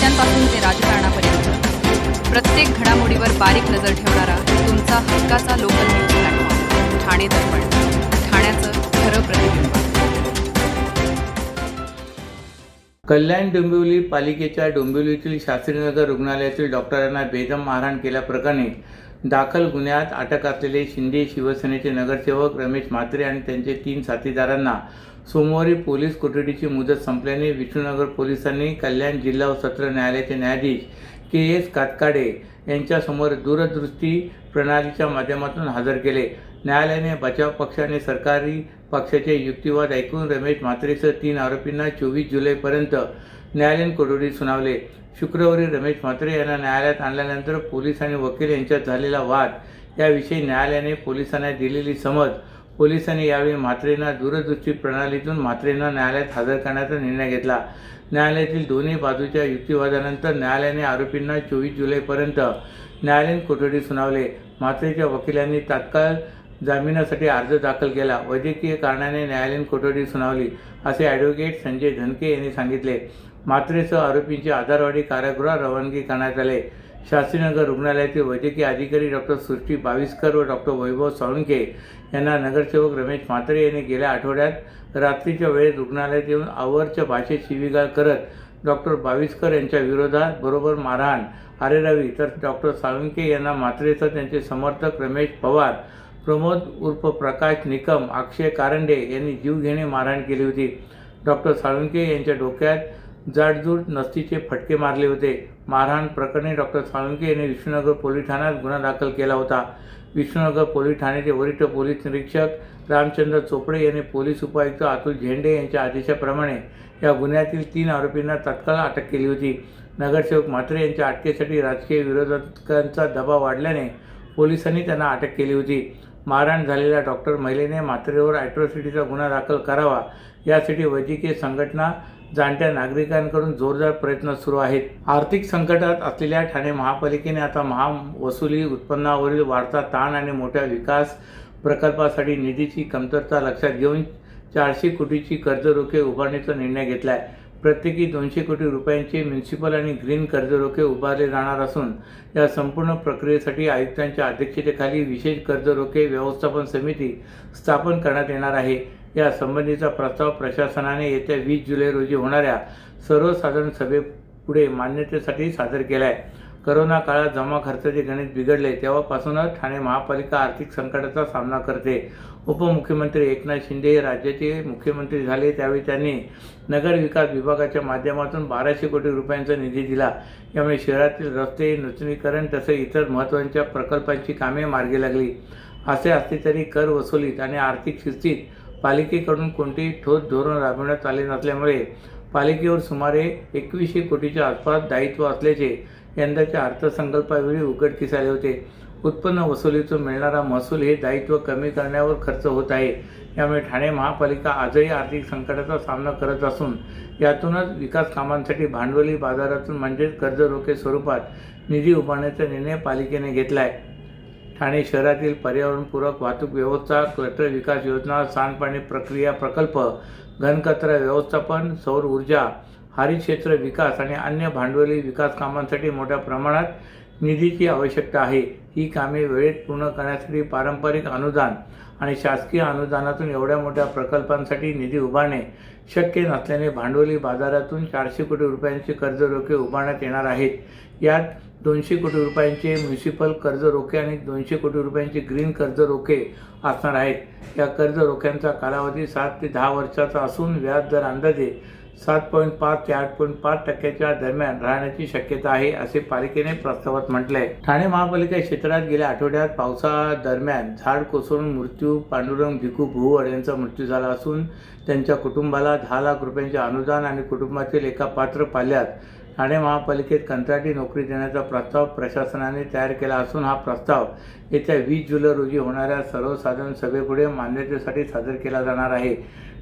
नेत्यांपासून ते राजकारणापर्यंत प्रत्येक घडामोडीवर बारीक नजर ठेवणारा तुमचा हक्काचा लोकल न्यूज प्लॅटफॉर्म ठाणे दर्पण, ठाण्याचं खरं प्रतिबिंब. कल्याण डोंबिवली पालिकेच्या डोंबिवलीतील शास्त्रीनगर रुग्णालयातील डॉक्टरांना बेदम मारहाण केल्याप्रकरणी दाखल गुन्ह्यात अटक असलेले शिंदे शिवसेनेचे नगरसेवक रमेश म्हात्रे आणि त्यांचे 3 साथीदारांना सोमवारी पोलीस कोठडीची मुदत संपल्याने विष्णुनगर पोलिसांनी कल्याण जिल्हा व सत्र न्यायालयाचे न्यायाधीश के.एस. कातकाडे यांच्यासमोर दूरदृष्टी प्रणालीच्या माध्यमातून हजर केले. न्यायालयाने बचाव पक्ष आणि सरकारी पक्षाचे युक्तिवाद ऐकून रमेश म्हात्रेसह 3 आरोपींना 24 जुलैपर्यंत न्यायालयीन कोठडी सुनावले. शुक्रवारी रमेश म्हात्रे यांना न्यायालयात आणल्यानंतर पोलीस आणि वकील यांच्यात झालेला वाद याविषयी न्यायालयाने पोलिसांना दिलेली समज. पोलिसांनी यावेळी म्हात्रेंना दूरदृष्टी प्रणालीतून म्हात्रेंना न्यायालयात हजर करण्याचा निर्णय घेतला. न्यायालयातील दोन्ही बाजूच्या युक्तिवादानंतर न्यायालयाने आरोपींना 24 जुलैपर्यंत न्यायालयीन कोठडी सुनावले. म्हात्रेच्या वकिलांनी तात्काळ जामिनासाठी अर्ज दाखल केला. वैद्यकीय कारणाने न्यायालयीन कोठडी सुनावली असे ॲडव्होकेट संजय धनके यांनी सांगितले. म्हात्रेसह आरोपींची आधारवाडी कारागृहात रवानगी करण्यात आले. शास्त्रीनगर रुग्णालयातील वैद्यकीय अधिकारी डॉक्टर सृष्टी बाविस्कर व डॉक्टर वैभव साळुंखे यांना नगरसेवक रमेश म्हात्रे यांनी गेल्या आठवड्यात रात्रीच्या वेळेत रुग्णालयात येऊन आवर्च्या भाषेत शिवीगाळ करत डॉक्टर बाविस्कर यांच्या विरोधात बरोबर मारहाण अरेरावी, तर डॉक्टर साळुंखे यांना म्हात्रेसह त्यांचे समर्थक रमेश पवार, प्रमोद उर्फ प्रकाश निकम, अक्षय कारंडे यांनी जीवघेणी मारहाण केली होती. डॉक्टर साळुंखे यांच्या डोक्यात जाडजूड नसतीचे फटके मारले होते. मारहाण प्रकरणी डॉक्टर साळुंखे यांनी विष्णुनगर पोलीस ठाण्यात गुन्हा दाखल केला होता. विष्णुनगर पोलीस ठाण्याचे वरिष्ठ पोलीस निरीक्षक रामचंद्र चोपडे यांनी पोलीस उपायुक्त अतुल झेंडे यांच्या आदेशाप्रमाणे या गुन्ह्यातील 3 आरोपींना तत्काळ अटक केली होती. नगरसेवक म्हात्रे यांच्या अटकेसाठी राजकीय विरोधकांचा दबाव वाढल्याने पोलिसांनी त्यांना अटक केली होती. मारहाण झालेल्या डॉक्टर महिलेने म्हात्रेवर ॲट्रॉसिटीचा गुन्हा दाखल करावा यासाठी वैद्यकीय संघटना, जाणत्या नागरिकांकडून जोरदार प्रयत्न सुरू आहेत. आर्थिक संकटात असलेल्या ठाणे महापालिकेने आता महावसुली उत्पन्नावरील वाढता ताण आणि मोठ्या विकास प्रकल्पासाठी निधीची कमतरता लक्षात घेऊन 400 कोटीची कर्जरोखे उभारण्याचा निर्णय घेतला आहे. प्रत्येकी 200 कोटी रुपयांचे म्युनिसिपल आणि ग्रीन कर्जरोखे उभारले जाणार असून या संपूर्ण प्रक्रियेसाठी आयुक्तांच्या अध्यक्षतेखाली विशेष कर्जरोखे व्यवस्थापन समिती स्थापन करण्यात येणार आहे. या संबंधीचा प्रस्ताव प्रशासनाने येत्या 20 जुलै रोजी होणाऱ्या सर्वसाधारण सभेपुढे मान्यतेसाठी सादर केला आहे. करोना काळात जमा खर्चाचे गणित बिघडले तेव्हापासूनच ठाणे महापालिका आर्थिक संकटाचा सामना करते. उपमुख्यमंत्री एकनाथ शिंदे हे राज्याचे मुख्यमंत्री झाले त्यावेळी त्यांनी नगर विकास विभागाच्या माध्यमातून 1200 कोटी रुपयांचा निधी दिला. यामुळे शहरातील रस्ते, नूतनीकरण तसेच इतर महत्त्वाच्या प्रकल्पांची कामे मार्गी लागली. असे असले तरी कर वसुलीत आणि आर्थिक शिस्तीत पालिकेकडून कोणतेही ठोस धोरण राबवण्यात आले नसल्यामुळे पालिकेवर सुमारे 2100 कोटीच्या आसपास दायित्व असल्याचे यंदाच्या अर्थसंकल्पावेळी उघडकीस आले होते. उत्पन्न वसुलीतून मिळणारा महसूल हे दायित्व कमी करण्यावर खर्च होत आहे. यामुळे ठाणे महापालिका आजही आर्थिक संकटाचा सामना करत असून यातूनच विकास कामांसाठी भांडवली बाजारातून म्हणजेच कर्जरोखे स्वरूपात निधी उभारण्याचा निर्णय पालिकेने घेतला आहे. ठाणे शहरातील पर्यावरणपूरक वाहतूक व्यवस्था, क्लटर विकास योजना, सांडपाणी प्रक्रिया प्रकल्प, घनकचरा व्यवस्थापन, सौर ऊर्जा, हरित क्षेत्र विकास आणि अन्य भांडवली विकास कामांसाठी मोठ्या प्रमाणात निधीची आवश्यकता आहे. ही कामे वेळेत पूर्ण करण्यासाठी पारंपरिक अनुदान आणि शासकीय अनुदानातून एवढ्या मोठ्या प्रकल्पांसाठी निधी उभारणे शक्य नसल्याने भांडवली बाजारातून 400 कोटी रुपयांचे कर्जरोखे उभारण्यात येणार आहेत. यात 200 कोटी रुपयांचे म्युनिसिपल कर्जरोखे आणि 200 कोटी रुपयांचे ग्रीन कर्जरोखे असणार आहेत. या कर्जरोख्यांचा कालावधी 7 ते 10 वर्षाचा असून व्याज दर अंदाजे 7.5 ते 8.5% दरम्यान राहण्याची शक्यता आहे असे पालिकेने प्रस्तावात म्हटले आहे. ठाणे महापालिका क्षेत्रात गेल्या आठवड्यात पावसादरम्यान झाड कोसळून मृत्यू पांडुरंग भिकू भुवड यांचा मृत्यू झाला असून त्यांच्या कुटुंबाला 10 लाख रुपयांचे अनुदान आणि कुटुंबातील एका पात्र पाल्यात ठाणे महापालिकेत कंत्राटी नोकरी देण्याचा प्रस्ताव प्रशासनाने तयार केला असून हा प्रस्ताव येत्या 20 जुलै रोजी होणाऱ्या सर्वसाधारण सभेपुढे मान्यतेसाठी सादर केला जाणार आहे.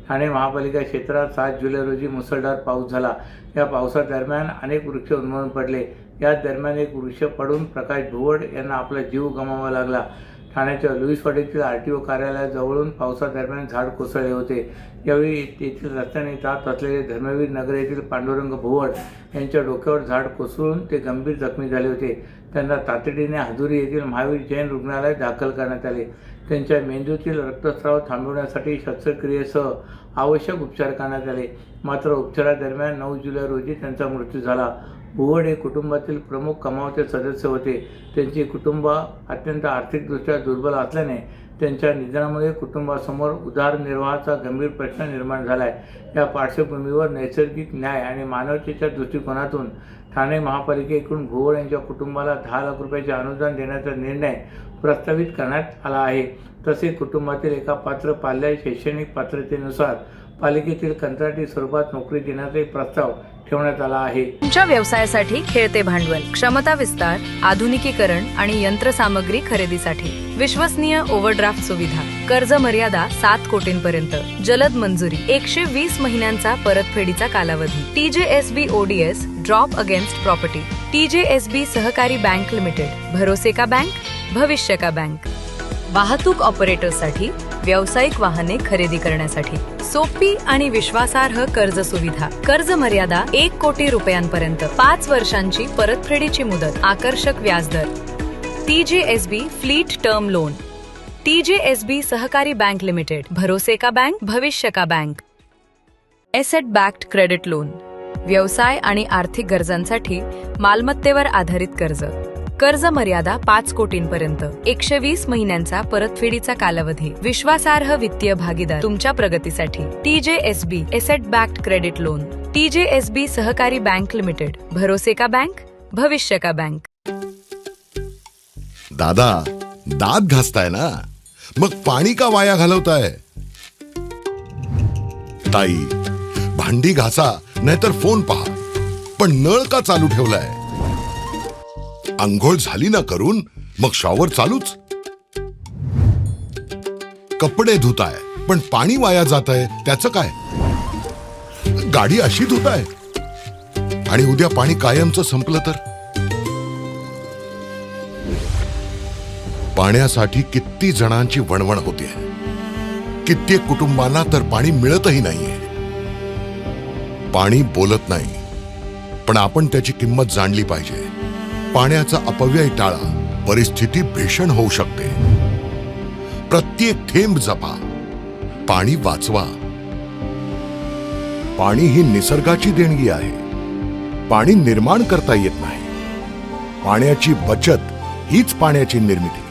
ठाणे महापालिका क्षेत्रात 7 जुलै रोजी मुसळधार पाऊस झाला. या पावसादरम्यान अनेक वृक्ष उन्मळून पडले. या दरम्यान एक वृक्ष पडून प्रकाश भुवड यांना आपला जीव गमवावा लागला. ठाण्याच्या लुईसवाडीतील RTO कार्यालयाजवळून पावसादरम्यान झाड कोसळले होते. यावेळी येथील रस्त्याने जात असलेले धर्मवीर नगर येथील पांडुरंग भुवड यांच्या डोक्यावर झाड कोसळून ते गंभीर जखमी झाले होते. त्यांना तातडीने हाजुरी येथील महावीर जैन रुग्णालयात दाखल करण्यात आले. त्यांच्या मेंदूतील रक्तस्राव थांबवण्यासाठी शस्त्रक्रियेसह आवश्यक उपचार करण्यात आले. मात्र उपचारादरम्यान 9 जुलै रोजी त्यांचा मृत्यू झाला. भुवड हे कुटुंबातील प्रमुख कमावते सदस्य होते. त्यांची कुटुंब अत्यंत आर्थिकदृष्ट्या दुर्बल असल्याने त्यांच्या निधनामुळे कुटुंबासमोर उदरनिर्वाहाचा गंभीर प्रश्न निर्माण झाला आहे. या पार्श्वभूमीवर नैसर्गिक न्याय आणि मानवतेच्या दृष्टिकोनातून ठाणे महापालिकेकडून भुवड यांच्या कुटुंबाला 10 लाख रुपयाचे अनुदान देण्याचा निर्णय प्रस्तावित करण्यात आला आहे. तसेच कुटुंबातील एका पात्र पाल्याला शैक्षणिक पात्रतेनुसार पालिकेतील कंत्राटी स्वरूपात नोकरी देण्याचा प्रस्ताव ठेवण्यात आला आहे. तुमच्या व्यवसायासाठी खेळते भांडवल, क्षमता विस्तार, आधुनिकीकरण आणि यंत्रसामग्री खरेदीसाठी विश्वसनीय ओव्हरड्राफ्ट सुविधा, कर्ज मर्यादा 7 कोटींपर्यंत, जलद मंजुरी, 120 महिन्यांचा परतफेडीचा कालावधी, TJSB ODS drop against property, TJSB सहकारी बँक लिमिटेड, भरोसे का बँक, भविष्य का बँक. वाहतूक ऑपरेटरसाठी व्यावसायिक वाहने खरेदी करण्यासाठी सोपी आणि विश्वासार्ह कर्ज सुविधा, कर्ज मर्यादा 1 कोटी रुपयांपर्यंत, 5 वर्षांची परतफेडीची मुदत, आकर्षक व्याजदर, TJSB fleet term loan, TJSB सहकारी बँक लिमिटेड, भरोसे का बँक, भविष्य का bank. Asset backed credit loan, व्यवसाय आणि आर्थिक गरजांसाठी मालमत्तेवर आधारित कर्ज, कर्ज मर्यादा 5 कोटींपर्यंत, 120 महिन्यांचा परतफेडीचा कालावधी, विश्वासार्ह वित्तीय भागीदार तुमच्या प्रगतीसाठी, TJSB asset backed credit loan, TJSB सहकारी बँक लिमिटेड, भरोसे का बँक, भविष्य का बँक. दादा, दात घासताय ना, मग पाणी का वाया घालवताय? ताई, भांडी घासा नाहीतर फोन पहा, पण नळ का चालू ठेवलाय? अंघोळ झाली ना करून, मग शॉवर चालूच. कपडे धुताय पण पाणी वाया जात आहे, त्याचं काय? गाडी अशी धुताय आणि उद्या पाणी कायमचं संपलं तर? पाण्यासाठी किती जणांची वणवण होते. कित्येक कुटुंबांना तर पाणी मिळतही नाहीये. पाणी बोलत नाही, पण आपण त्याची किंमत जाणली पाहिजे. पाण्याचा अपव्यय टाळा, परिस्थिती भीषण होऊ शकते. प्रत्येक थेंब जपा, पाणी वाचवा. पाणी ही निसर्गाची देणगी आहे. पाणी निर्माण करता येत नाही. पाण्याची बचत हीच पाण्याची निर्मिती.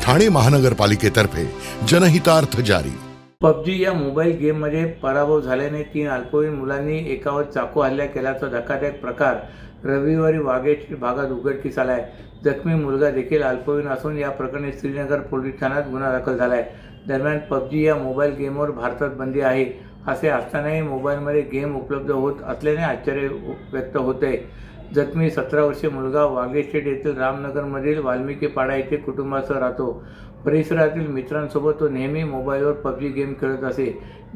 ठाणे महानगरपालिकेतर्फे जनहितार्थ जारी. PUBG या मोबाईल गेममध्ये पराभव झाल्याने 3 अल्पवयीन मुलांनी एकावर चाकू हल्ला केल्याचा धक्कादायक प्रकार रविवारी वाघेश्री भागात उघडकीस आला आहे. जखमी मुलगा देखील अल्पवयीन असून या प्रकरणी श्रीनगर पोलीस ठाण्यात गुन्हा दाखल झाला आहे. दरम्यान PUBG या मोबाईल गेमवर भारतात बंदी आहे असे असतानाही मोबाईलमध्ये गेम उपलब्ध होत असल्याने आश्चर्य व्यक्त होते. जखमी 17 वर्षीय मुलगा वाघेश्री येथील रामनगरमधील वाल्मिकी पाडा येथे कुटुंबासह राहतो. परिसरातील मित्रांसोबत तो नेहमी मोबाईलवर PUBG गेम खेळत असे.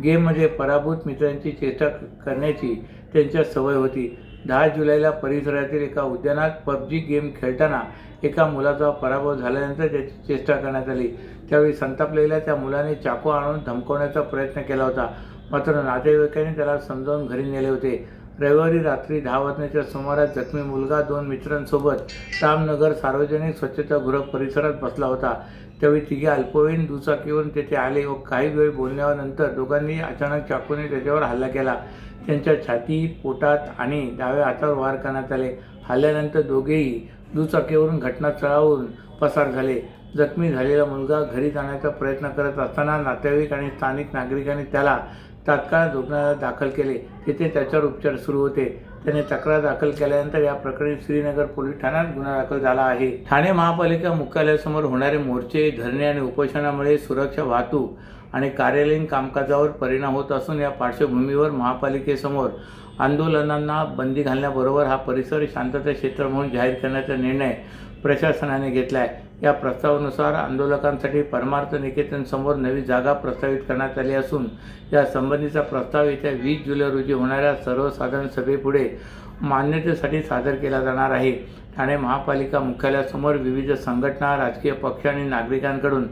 गेममध्ये पराभूत मित्रांची चेष्टा करण्याची त्यांच्या सवय होती. 10 जुलैला परिसरातील एका उद्यानात PUBG गेम खेळताना एका मुलाचा पराभव झाल्यानंतर त्याची चेष्टा करण्यात आली. त्यावेळी संतापलेल्या त्या मुलाने चाकू आणून धमकवण्याचा प्रयत्न केला होता. मात्र नातेवाईकांनी त्याला समजावून घरी नेले होते. रविवारी रात्री 10 वाजण्याच्या सुमारास जखमी मुलगा 2 मित्रांसोबत रामनगर सार्वजनिक स्वच्छतागृह परिसरात बसला होता. त्यावेळी तिघे अल्पवयीन दुचाकीवरून तेथे आले व काही वेळ बोलण्यानंतर दोघांनी अचानक चाकूने त्याच्यावर हल्ला केला. त्यांच्या छाती, पोटात आणि डाव्या हातावर वार करण्यात आले. हल्ल्यानंतर दोघेही दुचाकीवरून घटनास्थळावरून पसार झाले. जखमी झालेला मुलगा घरी जाण्याचा प्रयत्न करत असताना नातेवाईक आणि स्थानिक नागरिकांनी त्याला तात्काळ रुग्णालयात दाखल केले. तेथे त्याच्यावर उपचार सुरू होते. त्याने तक्रार दाखल केल्यानंतर या प्रकरणी श्रीनगर पोलीस ठाण्यात गुन्हा दाखल झाला आहे. ठाणे महापालिका मुख्यालयासमोर होणारे मोर्चे, धरणे आणि उपोषणामुळे सुरक्षा, वाहतूक आणि कार्यालयीन कामकाजावर परिणाम होत असून या पार्श्वभूमीवर महापालिकेसमोर आंदोलनांना बंदी घालण्याबरोबर हा परिसर शांतता क्षेत्र म्हणून जाहीर करण्याचा निर्णय प्रशासनाने घेतला आहे. या प्रस्तावानुसार आंदोलकांसाठी परमार्थ निकेतन समोर नवी जागा प्रस्तावित करण्यात आली असून या संबंधीचा प्रस्ताव येत्या 20 जुलै रोजी होणाऱ्या सर्वसाधारण सभेपुढे मान्यतेसाठी सादर केला जाणार आहे. ठाणे महापालिका मुख्यालयासमोर विविध संघटना, राजकीय पक्ष आणि नागरिकांकडून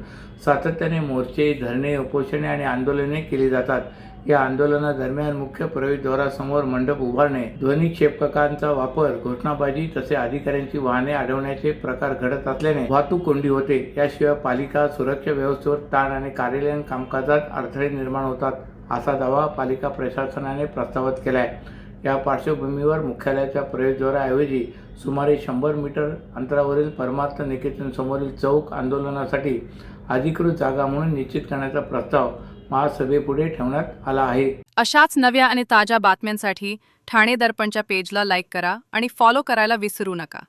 सातत्याने मोर्चे, धरणे, उपोषणे आणि आंदोलने केली जातात. या आंदोलनादरम्यान मुख्य प्रवेशद्वारासमोर मंडप उभारणे, ध्वनिक्षेपकांचा वापर, घोषणाबाजी तसे अधिकाऱ्यांची वाहने अडवण्याचे प्रकार घडत असल्याने वाहतूक कोंडी होते. याशिवाय पालिका सुरक्षा व्यवस्थेवर ताण आणि कार्यालयीन कामकाजात अडथळे निर्माण होतात, असा दावा पालिका प्रशासनाने प्रस्तावित केला आहे. या पार्श्वभूमीवर मुख्यालयाच्या प्रवेशद्वाराऐवजी सुमारे 100 मीटर अंतरावरील परमार्थ निकेतन समोरील चौक आंदोलनासाठी अधिकृत जागा म्हणून निश्चित करण्याचा प्रस्ताव महासभेपुढे ठेवण्यात आला आहे. अशाच नव्या आणि ताज्या बातम्यांसाठी ठाणे दर्पणच्या पेजला लाईक करा आणि फॉलो करायला विसरू नका.